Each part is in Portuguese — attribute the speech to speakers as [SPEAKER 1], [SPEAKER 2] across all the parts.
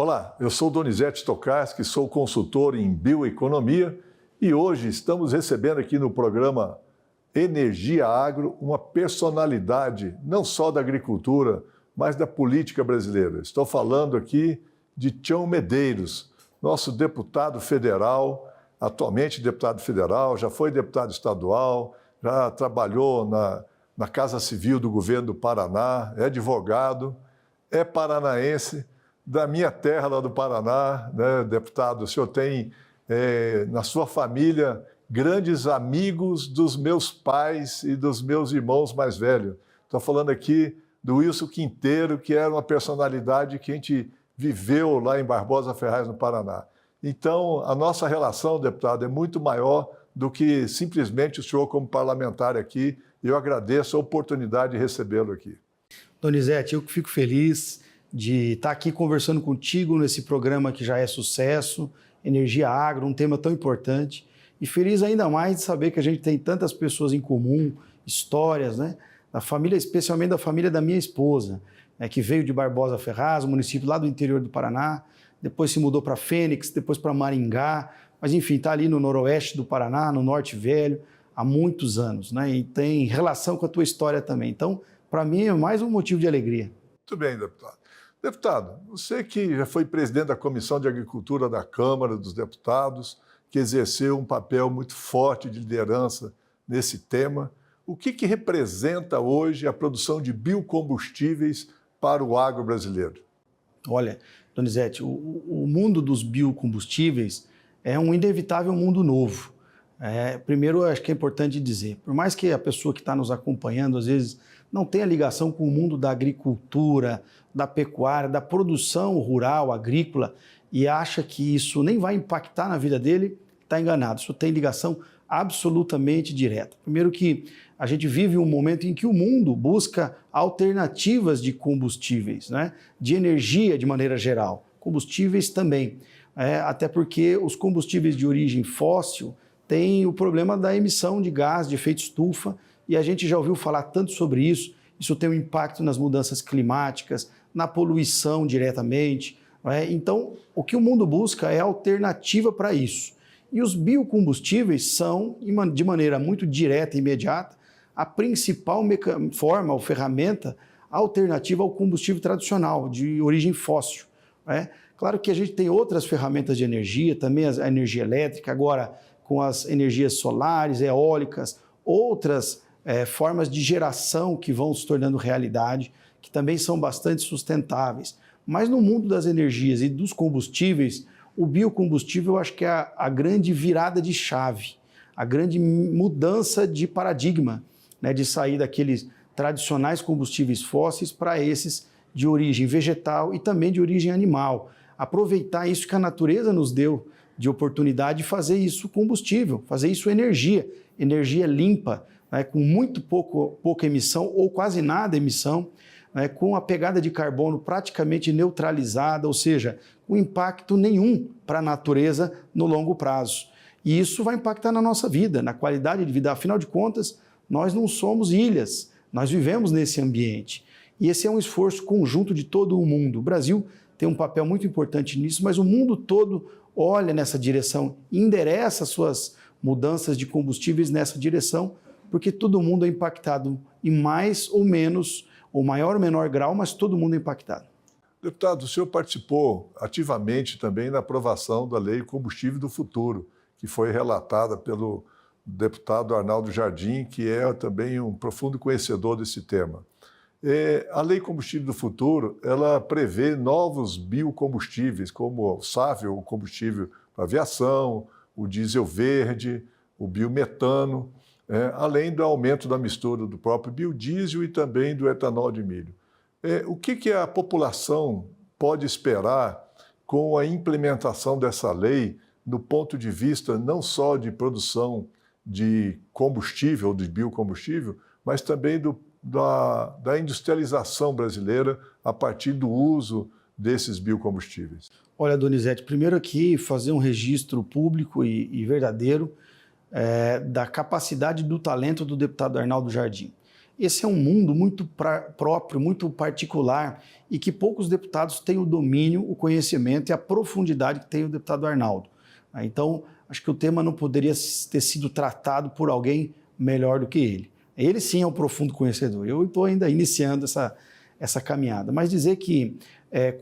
[SPEAKER 1] Olá, eu sou Donizete Stokarski, sou consultor em bioeconomia e hoje estamos recebendo aqui no programa Energia Agro uma personalidade não só da agricultura, mas da política brasileira. Estou falando aqui de Tião Medeiros, nosso deputado federal, atualmente deputado federal, já foi deputado estadual, já trabalhou na Casa Civil do governo do Paraná, é advogado, é paranaense, da minha terra lá do Paraná, né, deputado. O senhor tem na sua família grandes amigos dos meus pais e dos meus irmãos mais velhos. Estou falando aqui do Wilson Quinteiro, que era uma personalidade que a gente viveu lá em Barbosa Ferraz, no Paraná. Então, a nossa relação, deputado, é muito maior do que simplesmente o senhor como parlamentar aqui. Eu agradeço a oportunidade de recebê-lo aqui.
[SPEAKER 2] Donizete, eu que fico feliz de estar aqui conversando contigo nesse programa que já é sucesso, Energia Agro, um tema tão importante. E feliz ainda mais de saber que a gente tem tantas pessoas em comum, histórias, né? Da família, especialmente da família da minha esposa, né, que veio de Barbosa Ferraz, um município lá do interior do Paraná, depois se mudou para Fênix, depois para Maringá, mas enfim, está ali no noroeste do Paraná, no Norte Velho, há muitos anos, né? E tem relação com a tua história também. Então, para mim, é mais um motivo de alegria.
[SPEAKER 1] Muito bem, deputado. Deputado, você que já foi presidente da Comissão de Agricultura da Câmara dos Deputados, que exerceu um papel muito forte de liderança nesse tema, o que representa hoje a produção de biocombustíveis para o agro brasileiro?
[SPEAKER 2] Olha, Donizete, o mundo dos biocombustíveis é um inevitável mundo novo. Primeiro, acho que é importante dizer, por mais que a pessoa que está nos acompanhando, às vezes, não tenha ligação com o mundo da agricultura, da pecuária, da produção rural, agrícola, e acha que isso nem vai impactar na vida dele, está enganado. Isso tem ligação absolutamente direta. Primeiro que a gente vive um momento em que o mundo busca alternativas de combustíveis, né? De energia de maneira geral, combustíveis também. Até porque os combustíveis de origem fóssil têm o problema da emissão de gás de efeito estufa, e a gente já ouviu falar tanto sobre isso. Isso tem um impacto nas mudanças climáticas, na poluição diretamente. Então, o que o mundo busca é alternativa para isso. E os biocombustíveis são, de maneira muito direta e imediata, a principal forma ou ferramenta alternativa ao combustível tradicional, de origem fóssil. Claro que a gente tem outras ferramentas de energia, também a energia elétrica, agora com as energias solares, eólicas, outras formas de geração que vão se tornando realidade, que também são bastante sustentáveis. Mas no mundo das energias e dos combustíveis, o biocombustível eu acho que é a grande virada de chave, a grande mudança de paradigma, né, de sair daqueles tradicionais combustíveis fósseis para esses de origem vegetal e também de origem animal. Aproveitar isso que a natureza nos deu de oportunidade de fazer isso combustível, fazer isso energia limpa, né, com muito pouca emissão ou quase nada emissão, né, com a pegada de carbono praticamente neutralizada, ou seja, com impacto nenhum para a natureza no longo prazo. E isso vai impactar na nossa vida, na qualidade de vida. Afinal de contas, nós não somos ilhas, nós vivemos nesse ambiente. E esse é um esforço conjunto de todo o mundo. O Brasil tem um papel muito importante nisso, mas o mundo todo olha nessa direção, endereça suas mudanças de combustíveis nessa direção, porque todo mundo é impactado em mais ou menos, ou maior ou menor grau, mas todo mundo é impactado.
[SPEAKER 1] Deputado, o senhor participou ativamente também na aprovação da Lei Combustível do Futuro, que foi relatada pelo deputado Arnaldo Jardim, que é também um profundo conhecedor desse tema. A Lei Combustível do Futuro, ela prevê novos biocombustíveis, como o SAF, o combustível para aviação, o diesel verde, o biometano, além do aumento da mistura do próprio biodiesel e também do etanol de milho. O que a população pode esperar com a implementação dessa lei no ponto de vista não só de produção de combustível, de biocombustível, mas também da industrialização brasileira a partir do uso desses biocombustíveis?
[SPEAKER 2] Olha, Donizete, primeiro aqui fazer um registro público e verdadeiro da capacidade do talento do deputado Arnaldo Jardim. Esse é um mundo muito próprio, muito particular e que poucos deputados têm o domínio, o conhecimento e a profundidade que tem o deputado Arnaldo. Então, acho que o tema não poderia ter sido tratado por alguém melhor do que ele. Ele sim é um profundo conhecedor. Eu estou ainda iniciando essa caminhada. Mas dizer que,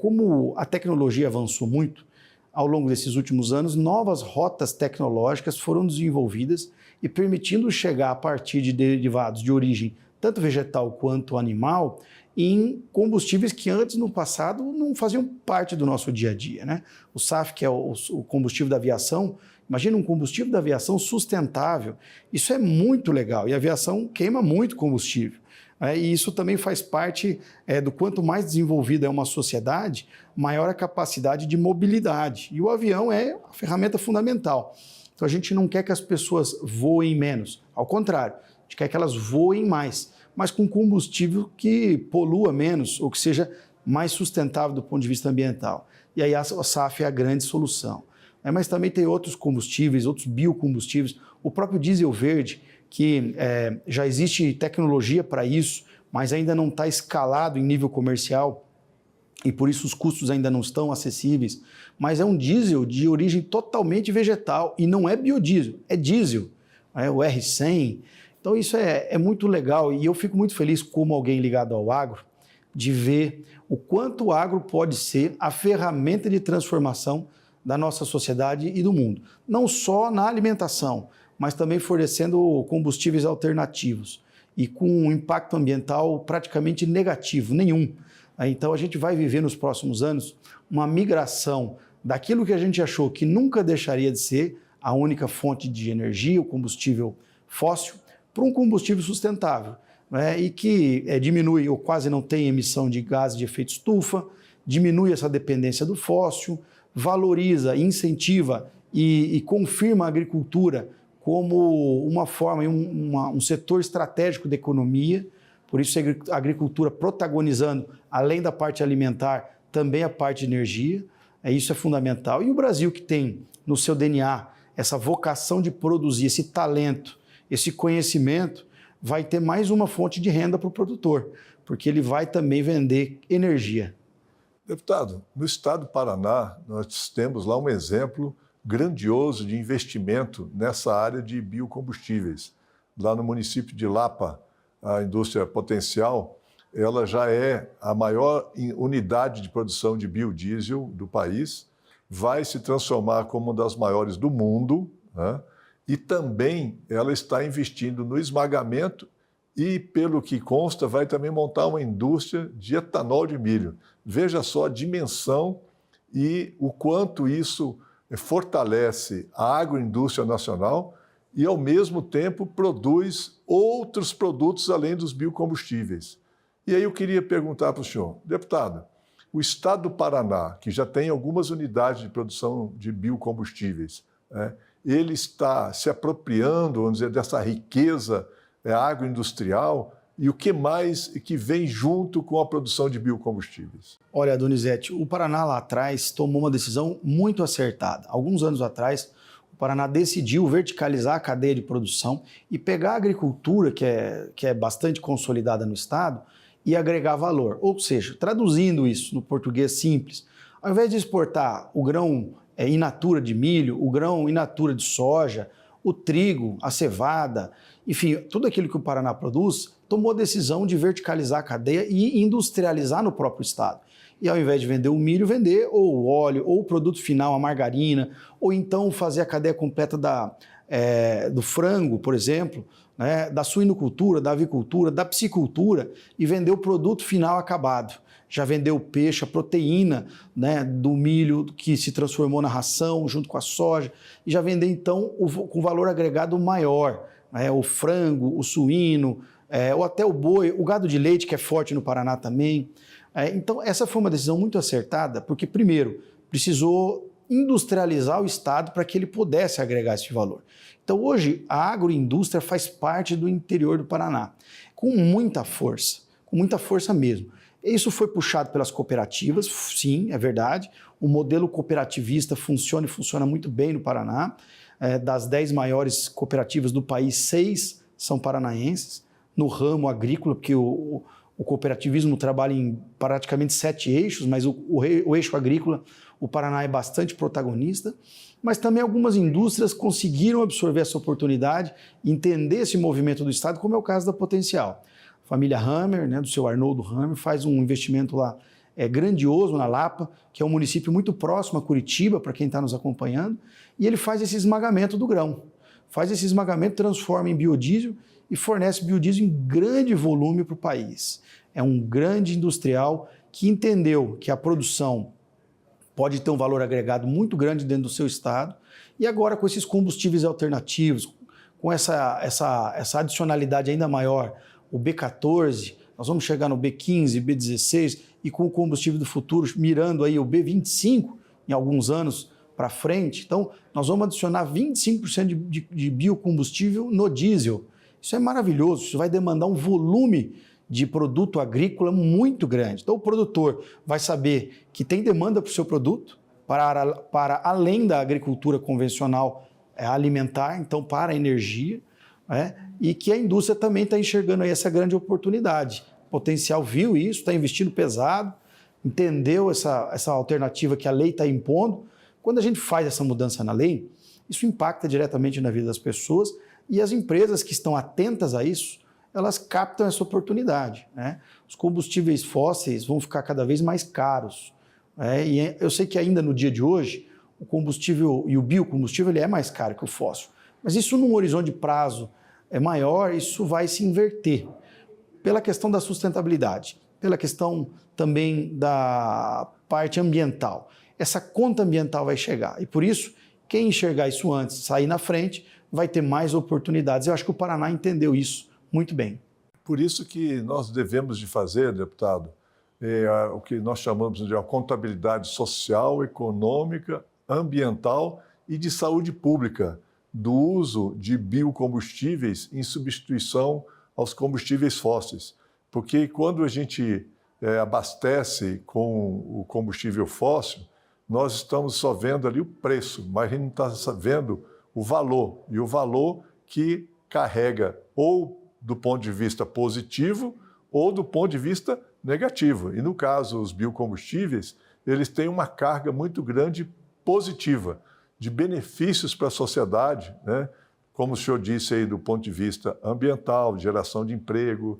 [SPEAKER 2] como a tecnologia avançou muito, ao longo desses últimos anos, novas rotas tecnológicas foram desenvolvidas e permitindo chegar a partir de derivados de origem tanto vegetal quanto animal, em combustíveis que antes, no passado, não faziam parte do nosso dia a dia, né? O SAF, que é o combustível da aviação, imagina um combustível da aviação sustentável. Isso é muito legal e a aviação queima muito combustível. E isso também faz parte do quanto mais desenvolvida é uma sociedade, maior a capacidade de mobilidade. E o avião é a ferramenta fundamental. Então a gente não quer que as pessoas voem menos, ao contrário, a gente quer que elas voem mais, mas com combustível que polua menos ou que seja mais sustentável do ponto de vista ambiental. E aí a SAF é a grande solução. Mas também tem outros combustíveis, outros biocombustíveis, o próprio diesel verde, que já existe tecnologia para isso, mas ainda não está escalado em nível comercial e por isso os custos ainda não estão acessíveis. Mas é um diesel de origem totalmente vegetal e não é biodiesel, é diesel, o R100. Então isso é muito legal e eu fico muito feliz como alguém ligado ao agro de ver o quanto o agro pode ser a ferramenta de transformação da nossa sociedade e do mundo. Não só na alimentação, mas também fornecendo combustíveis alternativos e com um impacto ambiental praticamente negativo, nenhum. Então a gente vai viver nos próximos anos uma migração daquilo que a gente achou que nunca deixaria de ser a única fonte de energia, o combustível fóssil, para um combustível sustentável, e que diminui ou quase não tem emissão de gases de efeito estufa, diminui essa dependência do fóssil, valoriza, incentiva e confirma a agricultura como uma forma, um setor estratégico da economia. Por isso a agricultura protagonizando, além da parte alimentar, também a parte de energia. Isso é fundamental. E o Brasil, que tem no seu DNA essa vocação de produzir, esse talento, esse conhecimento, vai ter mais uma fonte de renda para o produtor, porque ele vai também vender energia.
[SPEAKER 1] Deputado, no estado do Paraná, nós temos lá um exemplo grandioso de investimento nessa área de biocombustíveis. Lá no município de Lapa, a indústria Potencial, ela já é a maior unidade de produção de biodiesel do país, vai se transformar como uma das maiores do mundo, né? E também ela está investindo no esmagamento e, pelo que consta, vai também montar uma indústria de etanol de milho. Veja só a dimensão e o quanto isso fortalece a agroindústria nacional e, ao mesmo tempo, produz outros produtos além dos biocombustíveis. E aí eu queria perguntar para o senhor, deputado, o estado do Paraná, que já tem algumas unidades de produção de biocombustíveis, ele está se apropriando, vamos dizer, dessa riqueza agroindustrial e o que mais que vem junto com a produção de biocombustíveis?
[SPEAKER 2] Olha, Donizete, o Paraná lá atrás tomou uma decisão muito acertada. Alguns anos atrás, o Paraná decidiu verticalizar a cadeia de produção e pegar a agricultura, que é bastante consolidada no estado, e agregar valor. Ou seja, traduzindo isso no português simples, ao invés de exportar o grão in natura de milho, o grão in natura de soja, o trigo, a cevada, enfim, tudo aquilo que o Paraná produz, tomou a decisão de verticalizar a cadeia e industrializar no próprio estado. E ao invés de vender o milho, vender ou o óleo, ou o produto final, a margarina, ou então fazer a cadeia completa do frango, por exemplo, da suinocultura, da avicultura, da piscicultura, e vender o produto final acabado. Já vendeu o peixe, a proteína do milho que se transformou na ração junto com a soja, e já vendeu então com valor agregado maior, o frango, o suíno, ou até o boi, o gado de leite, que é forte no Paraná também. Então essa foi uma decisão muito acertada, porque primeiro precisou industrializar o estado para que ele pudesse agregar esse valor. Então hoje a agroindústria faz parte do interior do Paraná, com muita força mesmo. Isso foi puxado pelas cooperativas, sim, é verdade. O modelo cooperativista funciona e funciona muito bem no Paraná. Das 10 maiores cooperativas do país, 6 são paranaenses. no ramo agrícola, porque o cooperativismo trabalha em praticamente 7 eixos, mas o eixo agrícola, o Paraná é bastante protagonista, mas também algumas indústrias conseguiram absorver essa oportunidade, entender esse movimento do Estado, como é o caso da Potencial. A família Hammer, né, do seu Arnoldo Hammer, faz um investimento lá grandioso na Lapa, que é um município muito próximo a Curitiba, para quem está nos acompanhando, e ele faz esse esmagamento do grão. Faz esse esmagamento, transforma em biodiesel e fornece biodiesel em grande volume para o país. É um grande industrial que entendeu que a produção pode ter um valor agregado muito grande dentro do seu estado, e agora com esses combustíveis alternativos, com essa adicionalidade ainda maior, o B14, nós vamos chegar no B15, B16, e com o combustível do futuro mirando aí o B25 em alguns anos para frente. Então, nós vamos adicionar 25% de biocombustível no diesel. Isso é maravilhoso, isso vai demandar um volume de produto agrícola muito grande. Então, o produtor vai saber que tem demanda para o seu produto, para além da agricultura convencional alimentar, então para a energia, e que a indústria também está enxergando aí essa grande oportunidade. O Potencial viu isso, está investindo pesado, entendeu essa alternativa que a lei está impondo. Quando a gente faz essa mudança na lei, isso impacta diretamente na vida das pessoas, e as empresas que estão atentas a isso, elas captam essa oportunidade, né? Os combustíveis fósseis vão ficar cada vez mais caros, e eu sei que ainda no dia de hoje, o combustível e o biocombustível ele é mais caro que o fóssil, mas isso num horizonte de prazo maior, isso vai se inverter, pela questão da sustentabilidade, pela questão também da parte ambiental. Essa conta ambiental vai chegar, e por isso, quem enxergar isso antes, sair na frente, vai ter mais oportunidades. Eu acho que o Paraná entendeu isso muito bem.
[SPEAKER 1] Por isso que nós devemos de fazer, deputado, o que nós chamamos de uma contabilidade social, econômica, ambiental e de saúde pública do uso de biocombustíveis em substituição aos combustíveis fósseis. Porque quando a gente abastece com o combustível fóssil, nós estamos só vendo ali o preço, mas a gente não está vendo o valor, e o valor que carrega ou do ponto de vista positivo ou do ponto de vista negativo. E no caso, os biocombustíveis, eles têm uma carga muito grande positiva, de benefícios para a sociedade, né? Como o senhor disse aí, do ponto de vista ambiental, de geração de emprego,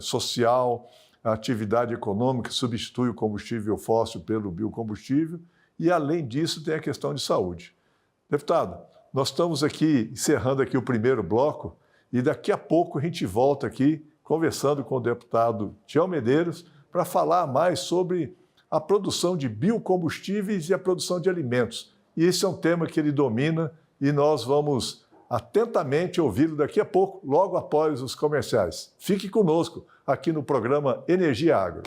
[SPEAKER 1] social, a atividade econômica substitui o combustível fóssil pelo biocombustível, e além disso tem a questão de saúde. Deputado, nós estamos aqui encerrando aqui o primeiro bloco, e daqui a pouco a gente volta aqui conversando com o deputado Tião Medeiros para falar mais sobre a produção de biocombustíveis e a produção de alimentos. E esse é um tema que ele domina e nós vamos atentamente ouvi-lo daqui a pouco, logo após os comerciais. Fique conosco aqui no programa Energia Agro.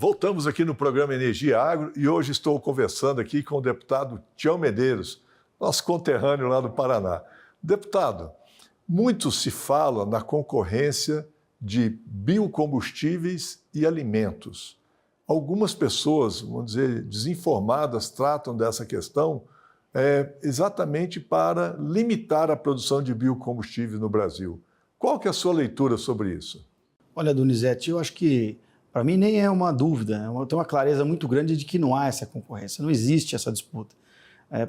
[SPEAKER 1] Voltamos aqui no programa Energia Agro e hoje estou conversando aqui com o deputado Tião Medeiros, nosso conterrâneo lá do Paraná. Deputado, muito se fala na concorrência de biocombustíveis e alimentos. Algumas pessoas, vamos dizer, desinformadas, tratam dessa questão exatamente para limitar a produção de biocombustíveis no Brasil. Qual que é a sua leitura sobre isso?
[SPEAKER 2] Olha, Donizete, eu acho que para mim nem é uma dúvida, eu tenho uma clareza muito grande de que não há essa concorrência, não existe essa disputa.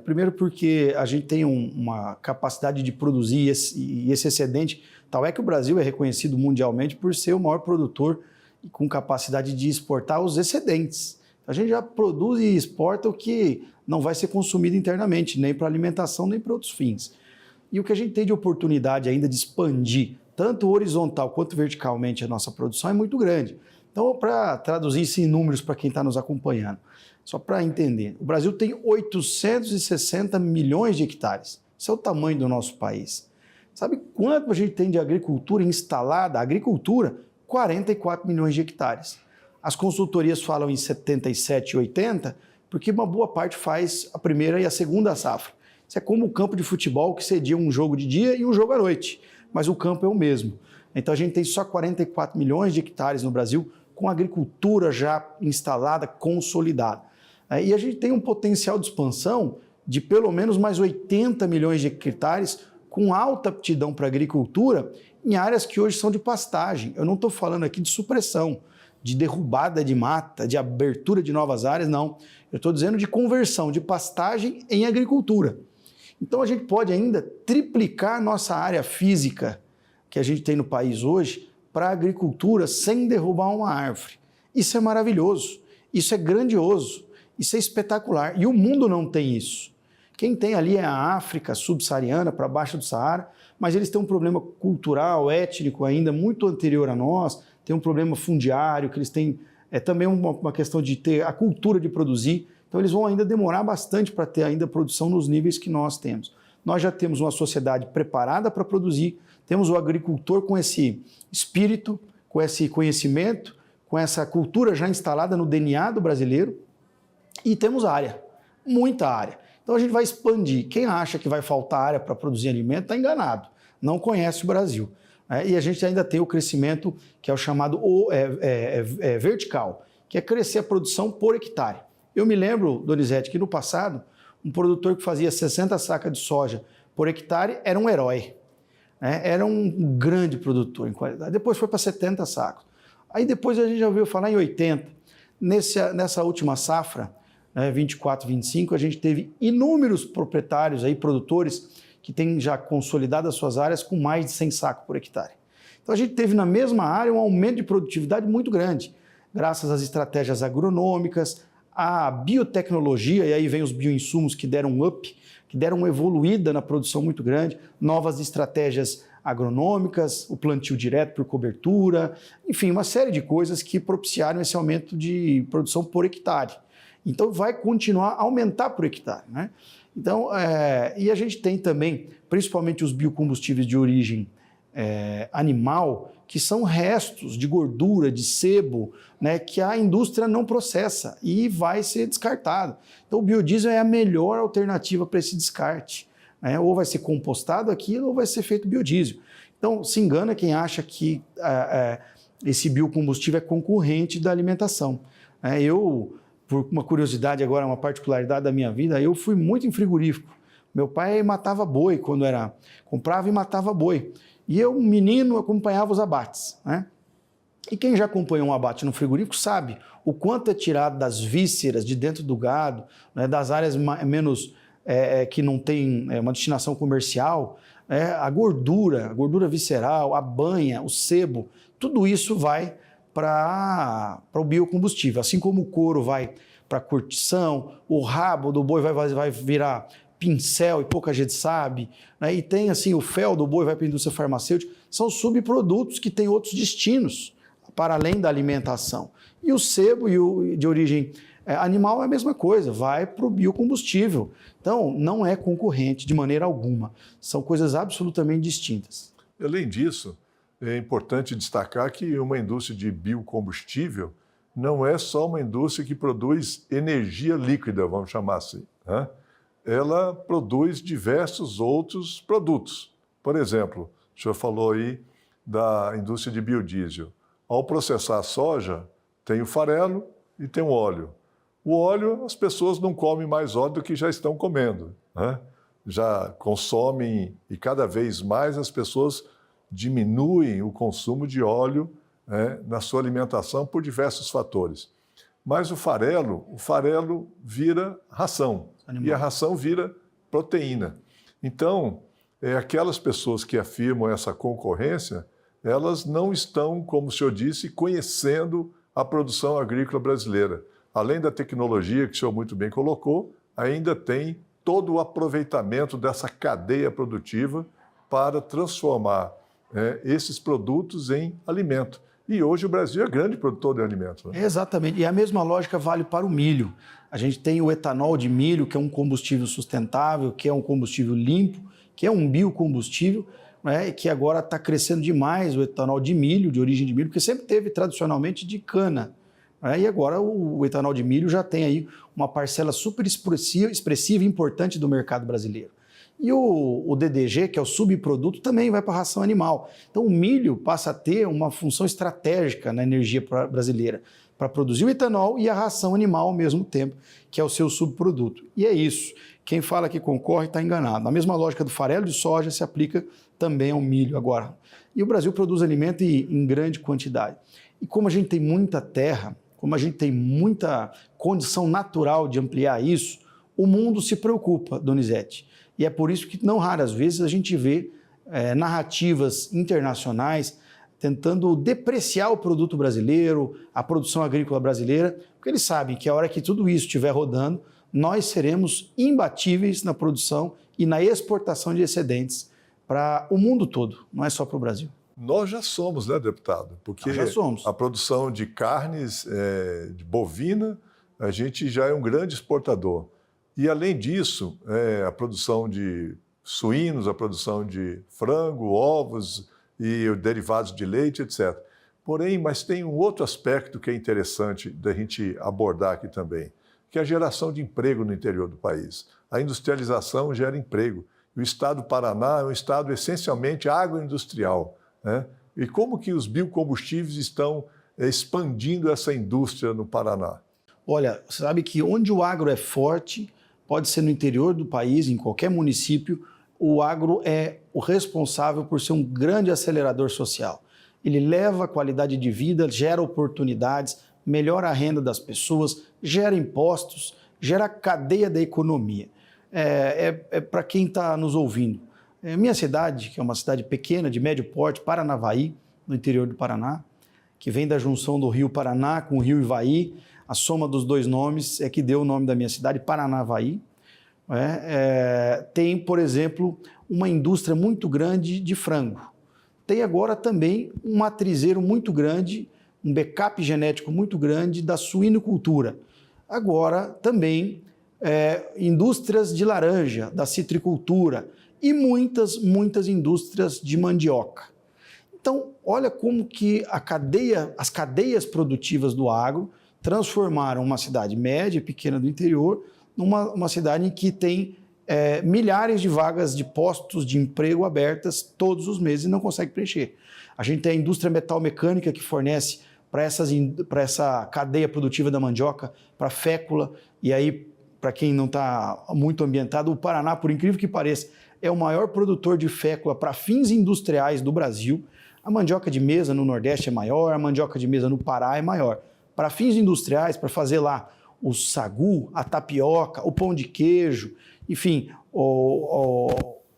[SPEAKER 2] Primeiro porque a gente tem uma capacidade de produzir e esse excedente, tal é que o Brasil é reconhecido mundialmente por ser o maior produtor e com capacidade de exportar os excedentes. A gente já produz e exporta o que não vai ser consumido internamente, nem para alimentação, nem para outros fins. E o que a gente tem de oportunidade ainda de expandir, tanto horizontal quanto verticalmente, a nossa produção é muito grande. Então, para traduzir isso em números para quem está nos acompanhando, só para entender, o Brasil tem 860 milhões de hectares. Esse é o tamanho do nosso país. Sabe quanto a gente tem de agricultura instalada? Agricultura, 44 milhões de hectares. As consultorias falam em 77, 80, porque uma boa parte faz a primeira e a segunda safra. Isso é como o campo de futebol que cedia um jogo de dia e um jogo à noite, mas o campo é o mesmo. Então a gente tem só 44 milhões de hectares no Brasil com agricultura já instalada, consolidada. E a gente tem um potencial de expansão de pelo menos mais 80 milhões de hectares com alta aptidão para agricultura em áreas que hoje são de pastagem. Eu não estou falando aqui de supressão, de derrubada de mata, de abertura de novas áreas, não. Eu estou dizendo de conversão de pastagem em agricultura. Então a gente pode ainda triplicar nossa área física que a gente tem no país hoje para a agricultura sem derrubar uma árvore. Isso é maravilhoso, isso é grandioso, isso é espetacular. E o mundo não tem isso. Quem tem ali é a África subsaariana, para baixo do Saara, mas eles têm um problema cultural, étnico ainda muito anterior a nós, tem um problema fundiário, que eles têm também uma questão de ter a cultura de produzir, então eles vão ainda demorar bastante para ter ainda produção nos níveis que nós temos. Nós já temos uma sociedade preparada para produzir, temos o agricultor com esse espírito, com esse conhecimento, com essa cultura já instalada no DNA do brasileiro e temos área, muita área. Então a gente vai expandir. Quem acha que vai faltar área para produzir alimento está enganado, não conhece o Brasil. E a gente ainda tem o crescimento que é o chamado vertical, que é crescer a produção por hectare. Eu me lembro, Donizete, que no passado, um produtor que fazia 60 sacas de soja por hectare era um herói. Era um grande produtor em qualidade. Depois foi para 70 sacos. Aí depois a gente já ouviu falar em 80. Nessa última safra, 24, 25, a gente teve inúmeros proprietários, aí, produtores, que têm já consolidado as suas áreas com mais de 100 sacos por hectare. Então a gente teve na mesma área um aumento de produtividade muito grande, graças às estratégias agronômicas, à biotecnologia, e aí vem os bioinsumos que deram um up, que deram uma evoluída na produção muito grande, novas estratégias agronômicas, o plantio direto por cobertura, enfim, uma série de coisas que propiciaram esse aumento de produção por hectare. Então vai continuar a aumentar por hectare, né? Então, e a gente tem também, principalmente os biocombustíveis de origem animal, que são restos de gordura, de sebo, né, que a indústria não processa e vai ser descartado. Então o biodiesel é a melhor alternativa para esse descarte, né? Ou vai ser compostado aquilo ou vai ser feito biodiesel. Então se engana quem acha que esse biocombustível é concorrente da alimentação. Eu, por uma curiosidade agora, uma particularidade da minha vida, eu fui muito em frigorífico. Meu pai matava boi quando comprava e matava boi. E eu, menino, acompanhava os abates, né? E quem já acompanhou um abate no frigorífico sabe o quanto é tirado das vísceras de dentro do gado, né, das áreas menos que não tem uma destinação comercial, a gordura visceral, a banha, o sebo, tudo isso vai para o biocombustível. Assim como o couro vai para a curtição, o rabo do boi vai virar pincel e pouca gente sabe, né? E tem assim o fel do boi vai para a indústria farmacêutica, são subprodutos que têm outros destinos para além da alimentação. E o sebo de origem animal é a mesma coisa, vai para o biocombustível. Então não é concorrente de maneira alguma, são coisas absolutamente distintas.
[SPEAKER 1] Além disso, é importante destacar que uma indústria de biocombustível não é só uma indústria que produz energia líquida, vamos chamar assim, né? Ela produz diversos outros produtos. Por exemplo, o senhor falou aí da indústria de biodiesel. Ao processar a soja, tem o farelo e tem o óleo. O óleo, as pessoas não comem mais óleo do que já estão comendo, né? Já consomem e cada vez mais as pessoas diminuem o consumo de óleo, né, na sua alimentação por diversos fatores. Mas o farelo vira ração. Animal. E a ração vira proteína. Então, aquelas pessoas que afirmam essa concorrência, elas não estão, como o senhor disse, conhecendo a produção agrícola brasileira. Além da tecnologia que o senhor muito bem colocou, ainda tem todo o aproveitamento dessa cadeia produtiva para transformar esses produtos em alimento. E hoje o Brasil é grande produtor de alimentos, né?
[SPEAKER 2] Exatamente. E a mesma lógica vale para o milho. A gente tem o etanol de milho, que é um combustível sustentável, que é um combustível limpo, que é um biocombustível, né? Que agora está crescendo demais o etanol de milho, de origem de milho, porque sempre teve tradicionalmente de cana. E agora o etanol de milho já tem aí uma parcela super expressiva e importante do mercado brasileiro. E o DDG, que é o subproduto, também vai para a ração animal. Então o milho passa a ter uma função estratégica na energia brasileira, para produzir o etanol e a ração animal ao mesmo tempo, que é o seu subproduto. E é isso. Quem fala que concorre está enganado. A mesma lógica do farelo de soja se aplica também ao milho agora. E o Brasil produz alimento em grande quantidade. E como a gente tem muita terra, como a gente tem muita condição natural de ampliar isso, o mundo se preocupa, Donizete. E é por isso que não raras vezes a gente vê narrativas internacionais tentando depreciar o produto brasileiro, a produção agrícola brasileira, porque eles sabem que a hora que tudo isso estiver rodando, nós seremos imbatíveis na produção e na exportação de excedentes para o mundo todo, não é só para o Brasil.
[SPEAKER 1] Nós já somos, né, deputado? Porque
[SPEAKER 2] já somos.
[SPEAKER 1] A produção de carnes de bovina, a gente já é um grande exportador. E, além disso, a produção de suínos, a produção de frango, ovos e derivados de leite, etc. Porém, mas tem um outro aspecto que é interessante da gente abordar aqui também, que é a geração de emprego no interior do país. A industrialização gera emprego. O estado do Paraná é um estado essencialmente agroindustrial, né? E como que os biocombustíveis estão expandindo essa indústria no Paraná?
[SPEAKER 2] Olha, sabe que onde o agro é forte, pode ser no interior do país, em qualquer município, o agro é o responsável por ser um grande acelerador social. Ele leva a qualidade de vida, gera oportunidades, melhora a renda das pessoas, gera impostos, gera cadeia da economia. Para quem está nos ouvindo. Minha cidade, que é uma cidade pequena, de médio porte, Paranavaí, no interior do Paraná, que vem da junção do rio Paraná com o rio Ivaí, a soma dos dois nomes é que deu o nome da minha cidade, Paranavaí. Tem, por exemplo, uma indústria muito grande de frango. Tem agora também um matrizeiro muito grande, um backup genético muito grande da suinocultura. Agora também indústrias de laranja, da citricultura e muitas indústrias de mandioca. Então, olha como que as cadeias produtivas do agro transformaram uma cidade média e pequena do interior numa cidade em que tem milhares de vagas de postos de emprego abertas todos os meses e não consegue preencher. A gente tem a indústria metal-mecânica que fornece para essa cadeia produtiva da mandioca, para fécula, e aí, para quem não está muito ambientado, o Paraná, por incrível que pareça, é o maior produtor de fécula para fins industriais do Brasil. A mandioca de mesa no Nordeste é maior, a mandioca de mesa no Pará é maior. Para fins industriais, para fazer lá o sagu, a tapioca, o pão de queijo, enfim,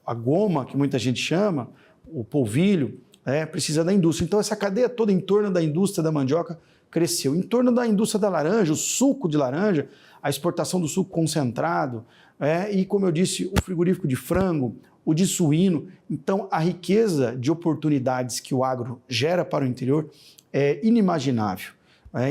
[SPEAKER 2] a goma, que muita gente chama, o polvilho, precisa da indústria. Então, essa cadeia toda em torno da indústria da mandioca cresceu. Em torno da indústria da laranja, o suco de laranja, a exportação do suco concentrado, e, como eu disse, o frigorífico de frango, o de suíno. Então, a riqueza de oportunidades que o agro gera para o interior é inimaginável.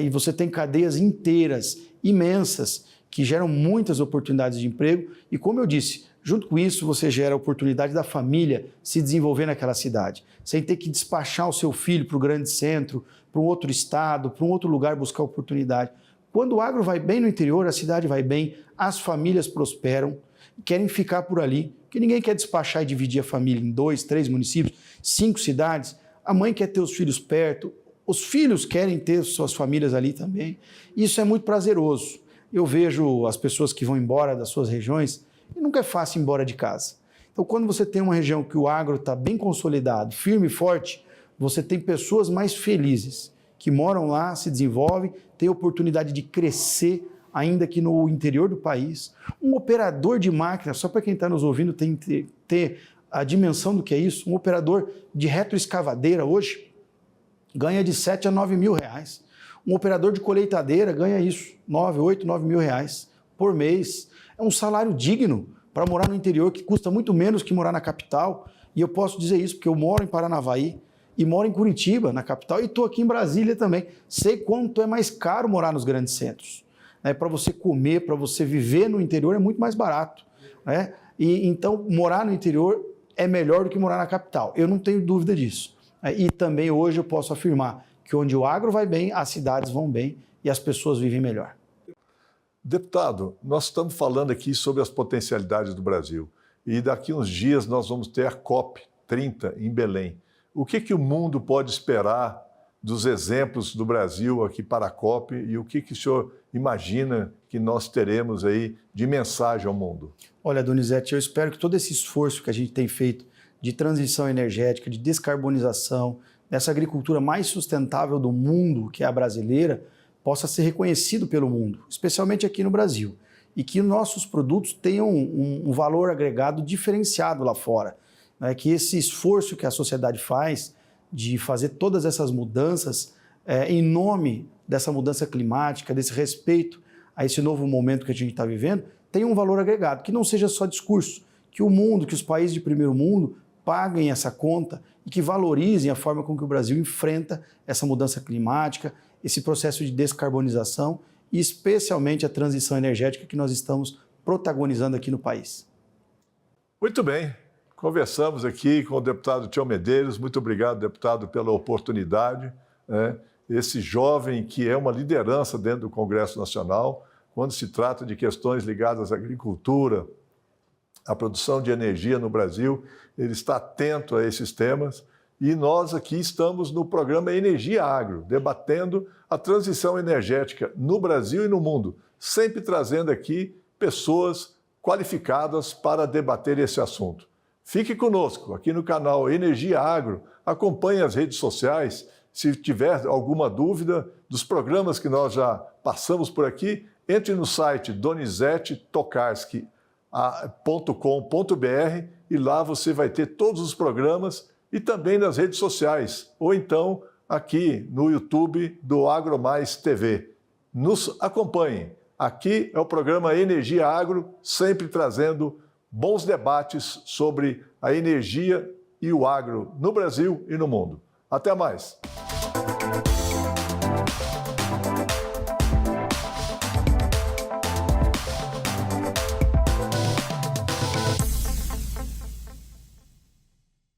[SPEAKER 2] E você tem cadeias inteiras, imensas, que geram muitas oportunidades de emprego. E, como eu disse, junto com isso, você gera a oportunidade da família se desenvolver naquela cidade, sem ter que despachar o seu filho para o grande centro, para um outro estado, para um outro lugar buscar oportunidade. Quando o agro vai bem no interior, a cidade vai bem, as famílias prosperam, querem ficar por ali, porque ninguém quer despachar e dividir a família em 2, 3 municípios, 5 cidades. A mãe quer ter os filhos perto, os filhos querem ter suas famílias ali também. Isso é muito prazeroso. Eu vejo as pessoas que vão embora das suas regiões e nunca é fácil ir embora de casa. Então, quando você tem uma região que o agro está bem consolidado, firme e forte, você tem pessoas mais felizes, que moram lá, se desenvolvem, têm oportunidade de crescer, ainda que no interior do país. Um operador de máquina, só para quem está nos ouvindo tem que ter a dimensão do que é isso, um operador de retroescavadeira hoje ganha de 7 a 9 mil reais. Um operador de colheitadeira ganha isso, 8, 9 mil reais por mês. É um salário digno para morar no interior, que custa muito menos que morar na capital. E eu posso dizer isso porque eu moro em Paranavaí e moro em Curitiba, na capital, e estou aqui em Brasília também. Sei quanto é mais caro morar nos grandes centros. Para você comer, para você viver no interior é muito mais barato. E então, morar no interior é melhor do que morar na capital. Eu não tenho dúvida disso. E também hoje eu posso afirmar que onde o agro vai bem, as cidades vão bem, e as pessoas vivem melhor.
[SPEAKER 1] Deputado, nós estamos falando aqui sobre as potencialidades do Brasil e daqui uns dias nós vamos ter a COP30 em Belém. O que o mundo pode esperar dos exemplos do Brasil aqui para a COP e o que o senhor imagina que nós teremos aí de mensagem ao mundo?
[SPEAKER 2] Olha, Donizete, eu espero que todo esse esforço que a gente tem feito de transição energética, de descarbonização, dessa agricultura mais sustentável do mundo, que é a brasileira, possa ser reconhecido pelo mundo, especialmente aqui no Brasil, e que nossos produtos tenham um valor agregado diferenciado lá fora. Né? Que esse esforço que a sociedade faz de fazer todas essas mudanças em nome dessa mudança climática, desse respeito a esse novo momento que a gente está vivendo, tenha um valor agregado, que não seja só discurso, que o mundo, que os países de primeiro mundo paguem essa conta e que valorizem a forma com que o Brasil enfrenta essa mudança climática, esse processo de descarbonização e especialmente a transição energética que nós estamos protagonizando aqui no país.
[SPEAKER 1] Muito bem, conversamos aqui com o deputado Tião Medeiros. Muito obrigado, deputado, pela oportunidade. Esse jovem que é uma liderança dentro do Congresso Nacional, quando se trata de questões ligadas à agricultura, à produção de energia no Brasil, ele está atento a esses temas. E nós aqui estamos no programa Energia Agro, debatendo a transição energética no Brasil e no mundo, sempre trazendo aqui pessoas qualificadas para debater esse assunto. Fique conosco aqui no canal Energia Agro, acompanhe as redes sociais. Se tiver alguma dúvida dos programas que nós já passamos por aqui, entre no site donizete.tokarski.com.br e lá você vai ter todos os programas e também nas redes sociais, ou então aqui no YouTube do AgroMais TV. Nos acompanhem. Aqui é o programa Energia Agro, sempre trazendo bons debates sobre a energia e o agro no Brasil e no mundo. Até mais!